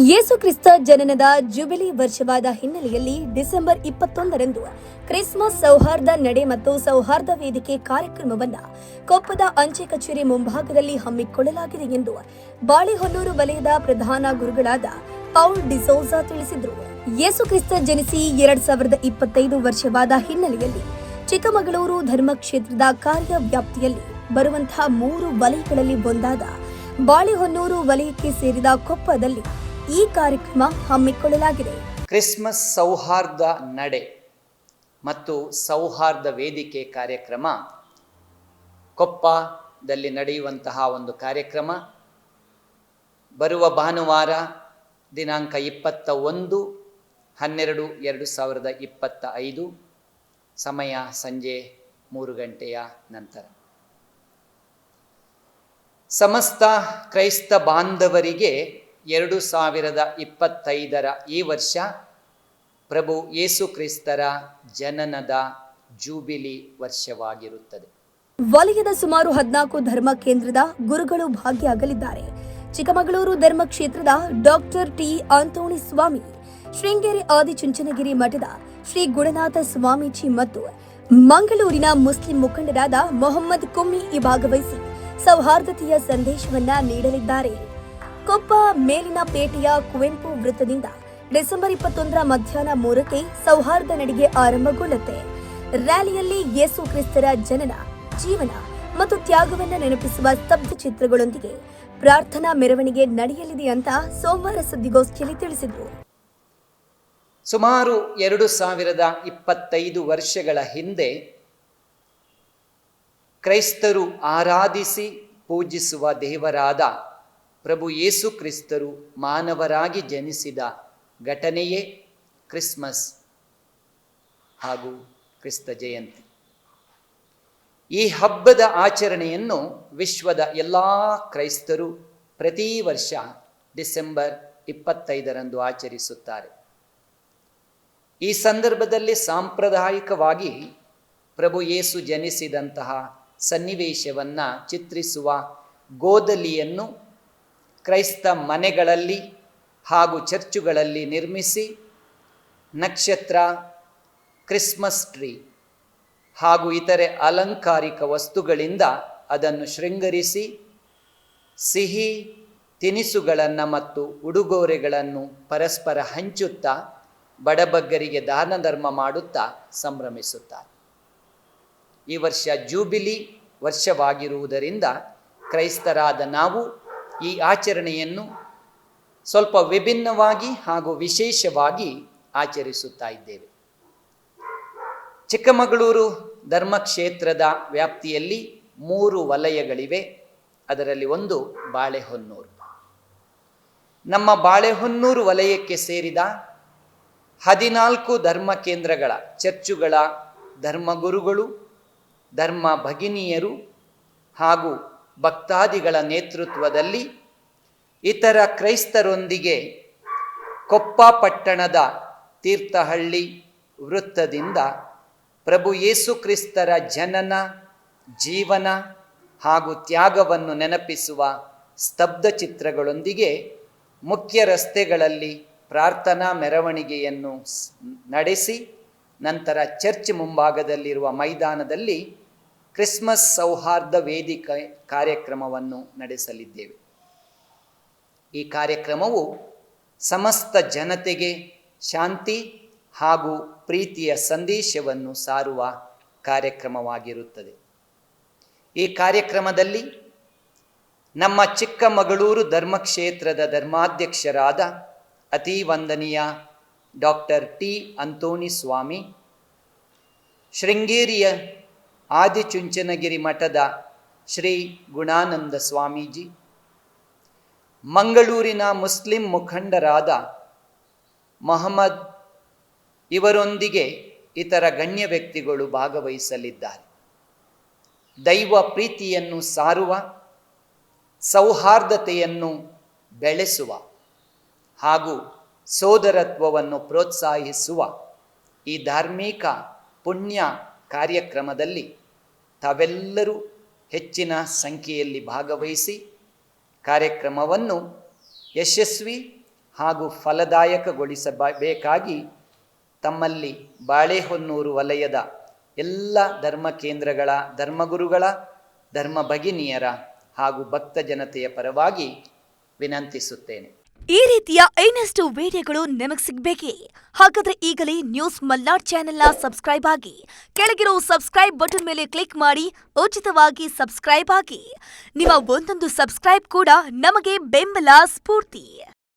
Yesu Krista ಜನನದ jubilee ವರ್ಷವಾದ ಹಿನ್ನೆಲೆಯಲ್ಲಿ December 21ರಂದು Christmas ಸೌಹಾರ್ದ ನಡೆ ಮತ್ತು ಸೌಹಾರ್ದ ವೇದಿಕೆ ಕಾರ್ಯಕ್ರಮವನ್ನು ಕೊಪ್ಪದ ಅಂಚೆ ಕಚೇರಿ ಮುಂಭಾಗದಲ್ಲಿ ಹಮ್ಮಿಕೊಳ್ಳಲಾಗಿದೆ ಎಂದು ಬಾಳೆಹೊನ್ನೂರು ವಲಯದ ಪ್ರಧಾನ ಗುರುಗಳಾದ ಪೌಲ್ ಡಿಸೋಜಾ ತಿಳಿಸಿದರು. ಯೇಸು ಕ್ರಿಸ್ತ ಜನಿಸಿ 2025 ವರ್ಷವಾದ ಹಿನ್ನೆಲೆಯಲ್ಲಿ ಚಿಕ್ಕಮಗಳೂರು ಧರ್ಮಕ್ಷೇತ್ರದ ಕಾರ್ಯವ್ಯಾಪ್ತಿಯಲ್ಲಿ ಬರುವಂತಹ 3 ವಲಯಗಳಲ್ಲಿ ಒಂದಾದ ಬಾಳೆಹೊನ್ನೂರು ವಲಯಕ್ಕೆ ಸೇರಿದ ಕೊಪ್ಪದಲ್ಲಿ ಈ ಕಾರ್ಯಕ್ರಮ ಹಮ್ಮಿಕೊಳ್ಳಲಾಗಿದೆ. ಕ್ರಿಸ್ಮಸ್ ಸೌಹಾರ್ದ ನಡೆ ಮತ್ತು ಸೌಹಾರ್ದ ವೇದಿಕೆ ಕಾರ್ಯಕ್ರಮ ಕೊಪ್ಪದಲ್ಲಿ ನಡೆಯುವಂತಹ ಒಂದು ಕಾರ್ಯಕ್ರಮ. ಬರುವ ಭಾನುವಾರ ದಿನಾಂಕ 21/12/2025 ಸಮಯ ಸಂಜೆ 3 ಗಂಟೆಯ ನಂತರ. ಸಮಸ್ತ ಕ್ರೈಸ್ತ ಬಾಂಧವರಿಗೆ 2025 ಈ ವರ್ಷ ಪ್ರಭು ಯೇಸು ಕ್ರಿಸ್ತರ ಜನನದ ಜೂಬಿಲಿ ವರ್ಷವಾಗಿರುತ್ತದೆ. ವಲಯದ ಸುಮಾರು 14 ಧರ್ಮ ಕೇಂದ್ರದ ಗುರುಗಳು ಭಾಗಿಯಾಗಲಿದ್ದಾರೆ. ಚಿಕ್ಕಮಗಳೂರು ಧರ್ಮಕ್ಷೇತ್ರದ ಡಾಕ್ಟರ್ ಟಿ ಅಂತೋಣಿ ಸ್ವಾಮಿ, ಶೃಂಗೇರಿ ಆದಿಚುಂಚನಗಿರಿ ಮಠದ ಶ್ರೀ ಗುಣನಾಥ ಸ್ವಾಮೀಜಿ ಮತ್ತು ಮಂಗಳೂರಿನ ಮುಸ್ಲಿಂ ಮುಖಂಡರಾದ ಮೊಹಮ್ಮದ್ ಕುಮ್ಮಿ ಭಾಗವಹಿಸಿ ಸೌಹಾರ್ದತೆಯ ಸಂದೇಶವನ್ನ ನೀಡಲಿದ್ದಾರೆ. ಕೊಪ್ಪ ಮೇಲಿನ ಪೇಟೆಯ ಕುವೆಂಪು ವೃತ್ತದಿಂದ ಡಿಸೆಂಬರ್ 21ರ ಮಧ್ಯಾಹ್ನ 3ಕ್ಕೆ ಸೌಹಾರ್ದ ನಡಿಗೆ ಆರಂಭಗೊಳ್ಳುತ್ತೆ. ರ್ಯಾಲಿಯಲ್ಲಿ ಯೇಸು ಕ್ರಿಸ್ತರ ಜನನ, ಜೀವನ ಮತ್ತು ತ್ಯಾಗವನ್ನು ನೆನಪಿಸುವ ಸ್ತಬ್ಧ ಚಿತ್ರಗಳೊಂದಿಗೆ ಪ್ರಾರ್ಥನಾ ಮೆರವಣಿಗೆ ನಡೆಯಲಿದೆ ಅಂತ ಸೋಮವಾರ ಸುದ್ದಿಗೋಷ್ಠಿಯಲ್ಲಿ ತಿಳಿಸಿದರು. ಸುಮಾರು 2025 ವರ್ಷಗಳ ಹಿಂದೆ ಕ್ರೈಸ್ತರು ಆರಾಧಿಸಿ ಪೂಜಿಸುವ ದೇವರಾದ ಪ್ರಭು ಯೇಸು ಕ್ರಿಸ್ತರು ಮಾನವರಾಗಿ ಜನಿಸಿದ ಘಟನೆಯೇ ಕ್ರಿಸ್ಮಸ್ ಹಾಗೂ ಕ್ರಿಸ್ತ ಜಯಂತಿ. ಈ ಹಬ್ಬದ ಆಚರಣೆಯನ್ನು ವಿಶ್ವದ ಎಲ್ಲ ಕ್ರೈಸ್ತರು ಪ್ರತಿ ವರ್ಷ ಡಿಸೆಂಬರ್ 25ರಂದು ಆಚರಿಸುತ್ತಾರೆ. ಈ ಸಂದರ್ಭದಲ್ಲಿ ಸಾಂಪ್ರದಾಯಿಕವಾಗಿ ಪ್ರಭು ಯೇಸು ಜನಿಸಿದಂತಹ ಸನ್ನಿವೇಶವನ್ನು ಚಿತ್ರಿಸುವ ಗೋದಲಿಯನ್ನು ಕ್ರೈಸ್ತ ಮನೆಗಳಲ್ಲಿ ಹಾಗೂ ಚರ್ಚುಗಳಲ್ಲಿ ನಿರ್ಮಿಸಿ ನಕ್ಷತ್ರ, ಕ್ರಿಸ್ಮಸ್ ಟ್ರೀ ಹಾಗೂ ಇತರೆ ಅಲಂಕಾರಿಕ ವಸ್ತುಗಳಿಂದ ಅದನ್ನು ಶೃಂಗರಿಸಿ ಸಿಹಿ ತಿನಿಸುಗಳನ್ನು ಮತ್ತು ಉಡುಗೊರೆಗಳನ್ನು ಪರಸ್ಪರ ಹಂಚುತ್ತಾ ಬಡಬಗ್ಗರಿಗೆ ದಾನ ಧರ್ಮ ಮಾಡುತ್ತಾ ಸಂಭ್ರಮಿಸುತ್ತಾರೆ. ಈ ವರ್ಷ ಜೂಬಿಲಿ ವರ್ಷವಾಗಿರುವುದರಿಂದ ಕ್ರೈಸ್ತರಾದ ನಾವು ಈ ಆಚರಣೆಯನ್ನು ಸ್ವಲ್ಪ ವಿಭಿನ್ನವಾಗಿ ಹಾಗೂ ವಿಶೇಷವಾಗಿ ಆಚರಿಸುತ್ತಾ ಇದ್ದೇವೆ. ಚಿಕ್ಕಮಗಳೂರು ಧರ್ಮಕ್ಷೇತ್ರದ ವ್ಯಾಪ್ತಿಯಲ್ಲಿ 3 ವಲಯಗಳಿವೆ. ಅದರಲ್ಲಿ ಒಂದು ಬಾಳೆಹೊನ್ನೂರು. ನಮ್ಮ ಬಾಳೆಹೊನ್ನೂರು ವಲಯಕ್ಕೆ ಸೇರಿದ 14 ಧರ್ಮ ಕೇಂದ್ರಗಳ ಚರ್ಚುಗಳ ಧರ್ಮಗುರುಗಳು, ಧರ್ಮ ಭಗಿನಿಯರು ಹಾಗೂ ಭಕ್ತಾದಿಗಳ ನೇತೃತ್ವದಲ್ಲಿ ಇತರ ಕ್ರೈಸ್ತರೊಂದಿಗೆ ಕೊಪ್ಪ ಪಟ್ಟಣದ ತೀರ್ಥಹಳ್ಳಿ ವೃತ್ತದಿಂದ ಪ್ರಭು ಯೇಸು ಕ್ರಿಸ್ತರ ಜನನ, ಜೀವನ ಹಾಗೂ ತ್ಯಾಗವನ್ನು ನೆನಪಿಸುವ ಸ್ತಬ್ಧ ಚಿತ್ರಗಳೊಂದಿಗೆ ಮುಖ್ಯ ರಸ್ತೆಗಳಲ್ಲಿ ಪ್ರಾರ್ಥನಾ ಮೆರವಣಿಗೆಯನ್ನು ನಡೆಸಿ ನಂತರ ಚರ್ಚ್ ಮುಂಭಾಗದಲ್ಲಿರುವ ಮೈದಾನದಲ್ಲಿ ಕ್ರಿಸ್ಮಸ್ ಸೌಹಾರ್ದ ವೇದಿಕೆ ಕಾರ್ಯಕ್ರಮವನ್ನು ನಡೆಸಲಿದ್ದೇವೆ. ಈ ಕಾರ್ಯಕ್ರಮವು ಸಮಸ್ತ ಜನತೆಗೆ ಶಾಂತಿ ಹಾಗೂ ಪ್ರೀತಿಯ ಸಂದೇಶವನ್ನು ಸಾರುವ ಕಾರ್ಯಕ್ರಮವಾಗಿರುತ್ತದೆ. ಈ ಕಾರ್ಯಕ್ರಮದಲ್ಲಿ ನಮ್ಮ ಚಿಕ್ಕಮಗಳೂರು ಧರ್ಮಕ್ಷೇತ್ರದ ಧರ್ಮಾಧ್ಯಕ್ಷರಾದ ಅತಿ ವಂದನೀಯ ಡಾಕ್ಟರ್ ಟಿ ಅಂತೋಣಿ ಸ್ವಾಮಿ, ಶೃಂಗೇರಿಯ ಆದಿಚುಂಚನಗಿರಿ ಮಠದ ಶ್ರೀ ಗುಣಾನಂದ ಸ್ವಾಮೀಜಿ, ಮಂಗಳೂರಿನ ಮುಸ್ಲಿಂ ಮುಖಂಡರಾದ ಮೊಹಮ್ಮದ್ ಇವರೊಂದಿಗೆ ಇತರ ಗಣ್ಯ ವ್ಯಕ್ತಿಗಳು ಭಾಗವಹಿಸಲಿದ್ದಾರೆ. ದೈವ ಪ್ರೀತಿಯನ್ನು ಸಾರುವ, ಸೌಹಾರ್ದತೆಯನ್ನು ಬೆಳೆಸುವ ಹಾಗೂ ಸೋದರತ್ವವನ್ನು ಪ್ರೋತ್ಸಾಹಿಸುವ ಈ ಧಾರ್ಮಿಕ ಪುಣ್ಯ ಕಾರ್ಯಕ್ರಮದಲ್ಲಿ ತಾವೆಲ್ಲರೂ ಹೆಚ್ಚಿನ ಸಂಖ್ಯೆಯಲ್ಲಿ ಭಾಗವಹಿಸಿ ಕಾರ್ಯಕ್ರಮವನ್ನು ಯಶಸ್ವಿ ಹಾಗೂ ಫಲದಾಯಕಗೊಳಿಸಬೇಕಾಗಿ ತಮ್ಮಲ್ಲಿ ಬಾಳೆಹೊನ್ನೂರು ವಲಯದ ಎಲ್ಲ ಧರ್ಮ ಕೇಂದ್ರಗಳ ಧರ್ಮಗುರುಗಳ ಧರ್ಮ ಭಗಿನಿಯರ ಹಾಗೂ ಭಕ್ತ ಜನತೆಯ ಪರವಾಗಿ ವಿನಂತಿಸುತ್ತೇನೆ. ಈ ರೀತಿಯ ಇನ್ನಷ್ಟು ವಿಡಿಯೋಗಳು ನಿಮಗೆ ಸಿಗಬೇಕೇ? ಹಾಗಾದ್ರೆ ಈಗಲೇ ನ್ಯೂಸ್ ಮಲ್ನಾಡ್ ಚಾನೆಲ್ನ ಸಬ್ಸ್ಕ್ರೈಬ್ ಆಗಿ, ಕೆಳಗಿರೋ ಸಬ್ಸ್ಕ್ರೈಬ್ ಬಟನ್ ಮೇಲೆ ಕ್ಲಿಕ್ ಮಾಡಿ ಉಚಿತವಾಗಿ ಸಬ್ಸ್ಕ್ರೈಬ್ ಆಗಿ. ನಿಮ್ಮ ಒಂದೊಂದು ಸಬ್ಸ್ಕ್ರೈಬ್ ಕೂಡ ನಮಗೆ ಬೆಂಬಲ ಸ್ಫೂರ್ತಿ.